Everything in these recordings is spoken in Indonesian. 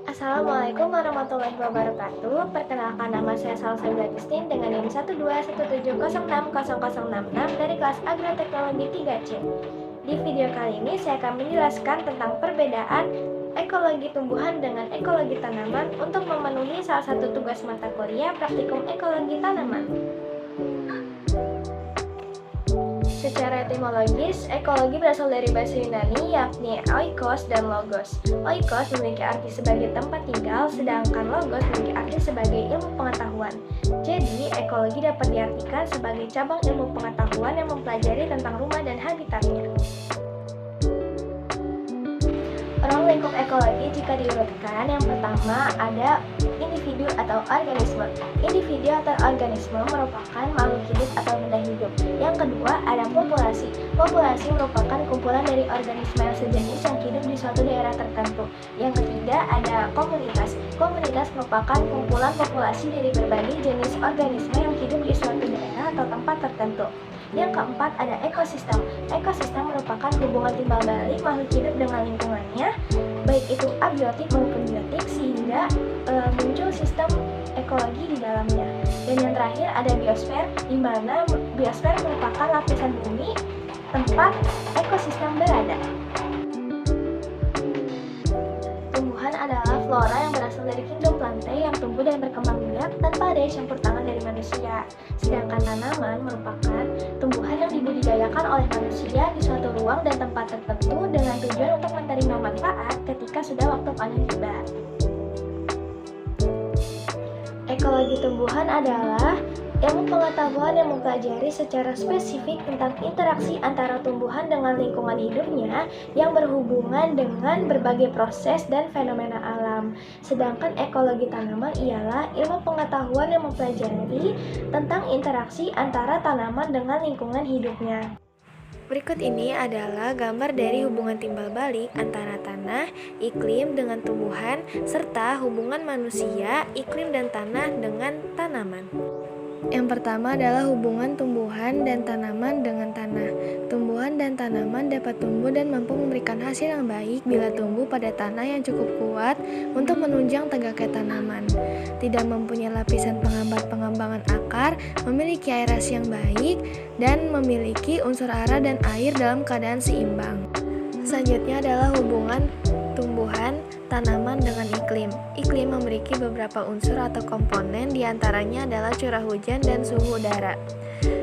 Assalamualaikum warahmatullahi wabarakatuh. Perkenalkan, nama saya Salsa Agustin dengan NIM 121706066 dari kelas Agroteknologi 3C. Di video kali ini saya akan menjelaskan tentang perbedaan ekologi tumbuhan dengan ekologi tanaman untuk memenuhi salah satu tugas mata kuliah praktikum ekologi tanaman. Secara etimologis, ekologi berasal dari bahasa Yunani yakni oikos dan logos. Oikos memiliki arti sebagai tempat tinggal, sedangkan logos memiliki arti sebagai ilmu pengetahuan. Jadi, ekologi dapat diartikan sebagai cabang ilmu pengetahuan yang mempelajari tentang rumah dan habitatnya. Ruang lingkup ekologi jika diurutkan, yang pertama ada individu atau organisme. Individu atau organisme merupakan makhluk hidup atau benda hidup. Yang kedua ada populasi. Populasi merupakan kumpulan dari organisme yang sejenis yang hidup di suatu daerah tertentu. Yang ketiga ada komunitas. Komunitas merupakan kumpulan populasi dari berbagai jenis organisme yang hidup di suatu daerah atau tempat tertentu. Yang keempat ada ekosistem. Ekosistem merupakan hubungan timbal balik makhluk hidup dengan lingkungannya, baik itu abiotik maupun biotik, sehingga muncul sistem ekologi di dalamnya. Dan yang terakhir ada biosfer, di mana biosfer merupakan lapisan bumi tempat ekosistem berada. Tumbuhan adalah flora yang berasal dari kingdom plantae yang tumbuh dan berkembang biak tanpa ada campur tangan dari manusia. Sedangkan tanaman merupakan tumbuhan yang dibudidayakan oleh manusia di suatu ruang dan tempat tertentu dengan tujuan untuk menerima manfaat ketika sudah waktu panen tiba. Ekologi tumbuhan adalah ilmu pengetahuan yang mempelajari secara spesifik tentang interaksi antara tumbuhan dengan lingkungan hidupnya yang berhubungan dengan berbagai proses dan fenomena alam. Sedangkan ekologi tanaman ialah ilmu pengetahuan yang mempelajari tentang interaksi antara tanaman dengan lingkungan hidupnya. Berikut ini adalah gambar dari hubungan timbal balik antara tanah, iklim dengan tumbuhan, serta hubungan manusia, iklim dan tanah dengan tanaman. Yang pertama adalah hubungan tumbuhan dan tanaman dengan tanah. Tumbuhan dan tanaman dapat tumbuh dan mampu memberikan hasil yang baik bila tumbuh pada tanah yang cukup kuat untuk menunjang tegaknya tanaman. Tidak mempunyai lapisan penghambat pengembangan akar, memiliki aerasi yang baik, dan memiliki unsur hara dan air dalam keadaan seimbang. Selanjutnya adalah hubungan tumbuhan tanaman dengan iklim. Iklim memiliki beberapa unsur atau komponen, diantaranya adalah curah hujan dan suhu udara.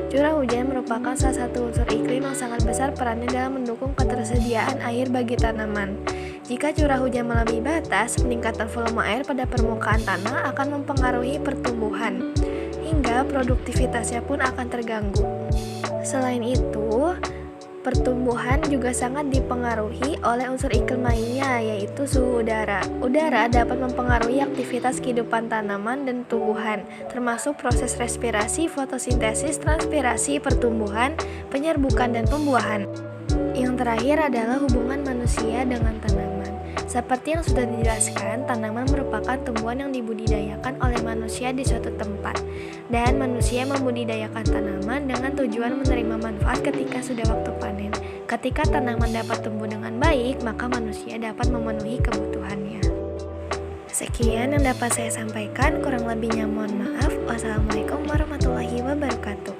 Curah hujan merupakan salah satu unsur iklim yang sangat besar perannya dalam mendukung ketersediaan air bagi tanaman. Jika curah hujan melebihi batas, peningkatan volume air pada permukaan tanah akan mempengaruhi pertumbuhan, hingga produktivitasnya pun akan terganggu. Selain itu, pertumbuhan juga sangat dipengaruhi oleh unsur iklim lainnya, yaitu suhu udara. Udara dapat mempengaruhi aktivitas kehidupan tanaman dan tumbuhan, termasuk proses respirasi, fotosintesis, transpirasi, pertumbuhan, penyerbukan, dan pembuahan. Yang terakhir adalah hubungan manusia dengan tanaman. Seperti yang sudah dijelaskan, tanaman merupakan tumbuhan yang dibudidayakan oleh manusia di suatu tempat, dan manusia membudidayakan tanaman dengan tujuan menerima manfaat ketika sudah waktu panen. Ketika tanaman dapat tumbuh dengan baik, maka manusia dapat memenuhi kebutuhannya. Sekian yang dapat saya sampaikan, kurang lebihnya mohon maaf. Wassalamualaikum warahmatullahi wabarakatuh.